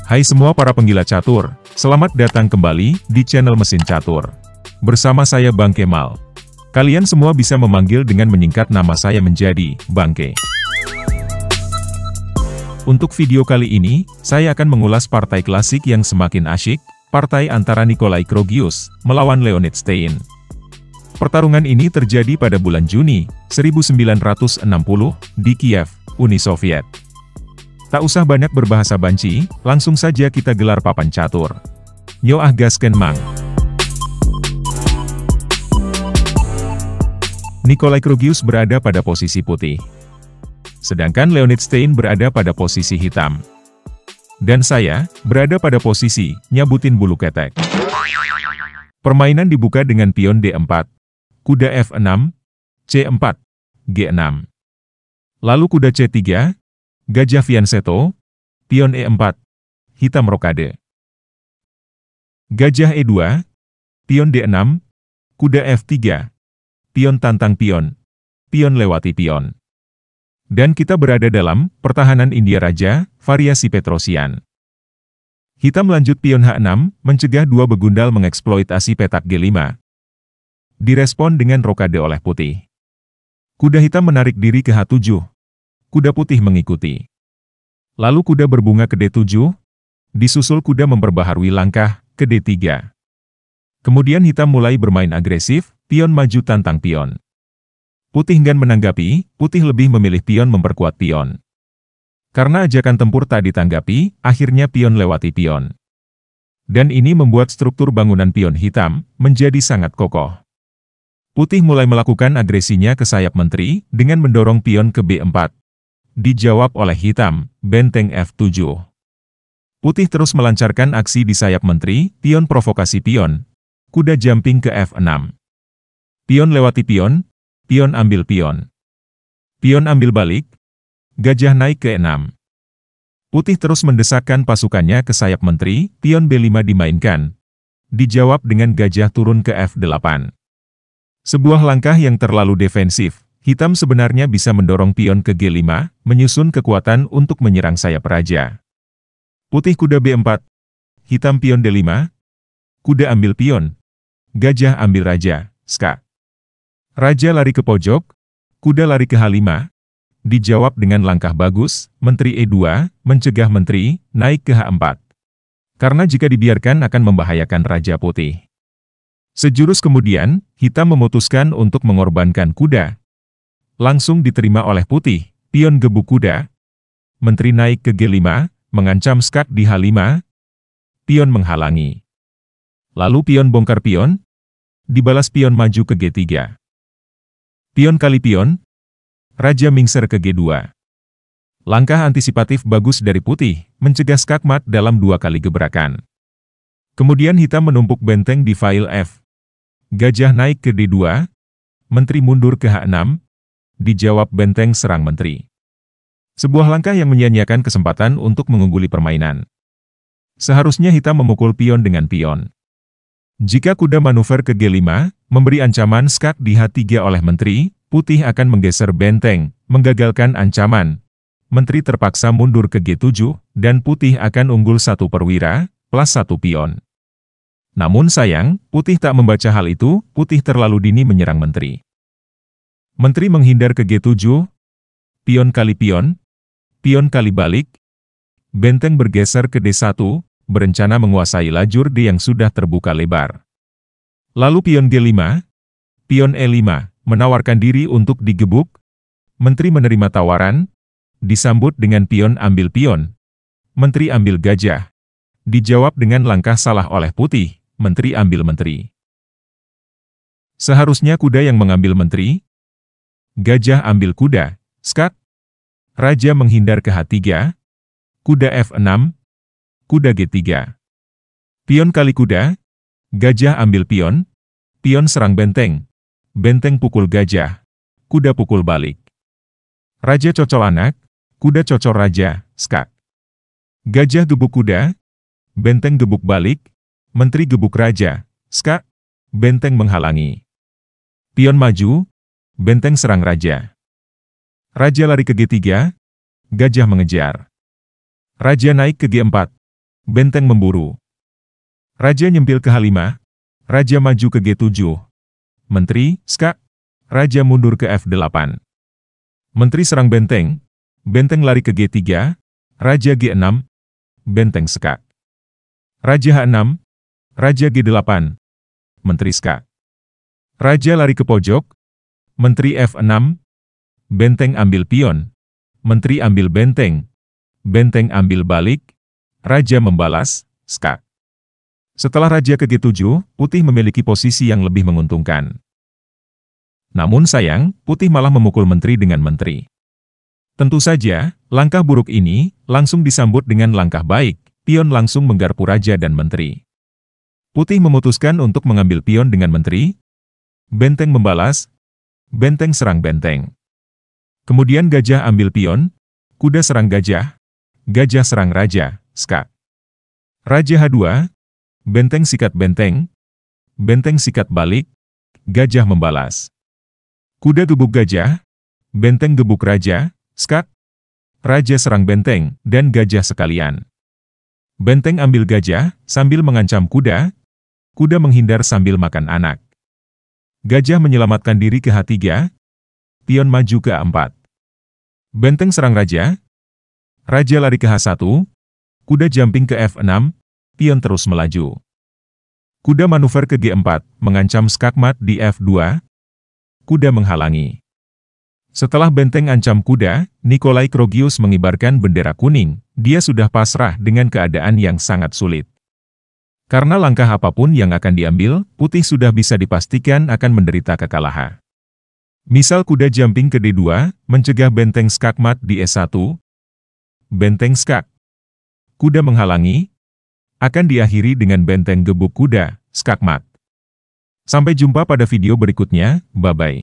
Hai semua para penggila catur, selamat datang kembali di channel Mesin Catur. Bersama saya Bang Kemal. Kalian semua bisa memanggil dengan menyingkat nama saya menjadi Bang Ke. Untuk video kali ini, saya akan mengulas partai klasik yang semakin asyik, partai antara Nikolai Krogius melawan Leonid Stein. Pertarungan ini terjadi pada bulan Juni 1960 di Kiev, Uni Soviet. Tak usah banyak berbahasa banci, langsung saja kita gelar papan catur. Nyo ah gasken mang. Nikolai Krogius berada pada posisi putih. Sedangkan Leonid Stein berada pada posisi hitam. Dan saya, berada pada posisi, nyabutin bulu ketek. Permainan dibuka dengan pion D4, kuda F6, C4, G6. Lalu kuda C3, gajah fianchetto, pion E4, hitam rokade. Gajah E2, pion D6, kuda F3, pion tantang pion, pion lewati pion. Dan kita berada dalam pertahanan India Raja, variasi Petrosian. Hitam lanjut pion H6, mencegah dua begundal mengeksploitasi petak G5. Direspon dengan rokade oleh putih. Kuda hitam menarik diri ke H7. Kuda putih mengikuti. Lalu kuda berbunga ke D7, disusul kuda memperbaharui langkah ke D3. Kemudian hitam mulai bermain agresif, pion maju tantang pion. Putih enggan menanggapi, putih lebih memilih pion memperkuat pion. Karena ajakan tempur tak ditanggapi, akhirnya pion lewati pion. Dan ini membuat struktur bangunan pion hitam menjadi sangat kokoh. Putih mulai melakukan agresinya ke sayap menteri dengan mendorong pion ke B4. Dijawab oleh hitam, benteng F7. Putih terus melancarkan aksi di sayap menteri, pion provokasi pion. Kuda jumping ke F6. Pion lewati pion, pion ambil pion. Pion ambil balik, gajah naik ke E6. Putih terus mendesakkan pasukannya ke sayap menteri, pion B5 dimainkan. Dijawab dengan gajah turun ke F8. Sebuah langkah yang terlalu defensif. Hitam sebenarnya bisa mendorong pion ke G5, menyusun kekuatan untuk menyerang sayap raja. Putih kuda B4, hitam pion D5, kuda ambil pion, gajah ambil raja, ska. Raja lari ke pojok, kuda lari ke H5, dijawab dengan langkah bagus, menteri E2, mencegah menteri, naik ke H4. Karena jika dibiarkan akan membahayakan raja putih. Sejurus kemudian, hitam memutuskan untuk mengorbankan kuda. Langsung diterima oleh putih, pion gebuk kuda. Menteri naik ke G5, mengancam skak di H5. Pion menghalangi. Lalu pion bongkar pion, dibalas pion maju ke G3. Pion kali pion, raja mingser ke G2. Langkah antisipatif bagus dari putih, mencegah skak mat dalam 2 kali gebrakan. Kemudian hitam menumpuk benteng di file F. Gajah naik ke D2, menteri mundur ke H6. Dijawab benteng serang menteri. Sebuah langkah yang menyia-nyiakan kesempatan untuk mengungguli permainan. Seharusnya hitam memukul pion dengan pion. Jika kuda manuver ke G5, memberi ancaman skak di H3 oleh menteri, putih akan menggeser benteng, menggagalkan ancaman. Menteri terpaksa mundur ke G7, dan putih akan unggul 1 perwira, plus 1 pion. Namun sayang, putih tak membaca hal itu, putih terlalu dini menyerang menteri. Menteri menghindar ke G7, pion kali balik, benteng bergeser ke D1, berencana menguasai lajur D yang sudah terbuka lebar. Lalu pion G5, pion E5, menawarkan diri untuk digebuk, menteri menerima tawaran, disambut dengan pion ambil pion, menteri ambil gajah, dijawab dengan langkah salah oleh putih, menteri ambil menteri. Seharusnya kuda yang mengambil menteri, gajah ambil kuda, skak. Raja menghindar ke H3, kuda F6, kuda G3. Pion kali kuda, gajah ambil pion, pion serang benteng, benteng pukul gajah, kuda pukul balik. Raja cocol anak, kuda cocol raja, skak. Gajah gebuk kuda, benteng gebuk balik, menteri gebuk raja, skak, benteng menghalangi. Pion maju, benteng serang raja. Raja lari ke G3, gajah mengejar. Raja naik ke G4, benteng memburu. Raja nyempil ke H5, raja maju ke G7. Menteri, skak. Raja mundur ke F8. Menteri serang benteng, benteng lari ke G3, raja G6, benteng skak. Raja H6, raja G8, menteri skak. Raja lari ke pojok, menteri F6, benteng ambil pion, menteri ambil benteng, benteng ambil balik, raja membalas, skak. Setelah raja ke G7, putih memiliki posisi yang lebih menguntungkan. Namun sayang, putih malah memukul menteri dengan menteri. Tentu saja, langkah buruk ini langsung disambut dengan langkah baik, pion langsung menggarpu raja dan menteri. Putih memutuskan untuk mengambil pion dengan menteri, benteng membalas, benteng serang benteng. Kemudian gajah ambil pion, kuda serang gajah, gajah serang raja, skak. Raja H2, benteng sikat benteng, benteng sikat balik, gajah membalas. Kuda gebuk gajah, benteng gebuk raja, skak. Raja serang benteng, dan gajah sekalian. Benteng ambil gajah, sambil mengancam kuda, kuda menghindar sambil makan anak. Gajah menyelamatkan diri ke H3, pion maju ke A4. Benteng serang raja, raja lari ke H1, kuda jumping ke F6, pion terus melaju. Kuda manuver ke G4, mengancam skakmat di F2, kuda menghalangi. Setelah benteng ancam kuda, Nikolai Krogius mengibarkan bendera kuning. Dia sudah pasrah dengan keadaan yang sangat sulit. Karena langkah apapun yang akan diambil, putih sudah bisa dipastikan akan menderita kekalahan. Misal kuda jumping ke D2, mencegah benteng skakmat di S1. Benteng skak. Kuda menghalangi, akan diakhiri dengan benteng gebuk kuda, skakmat. Sampai jumpa pada video berikutnya, bye-bye.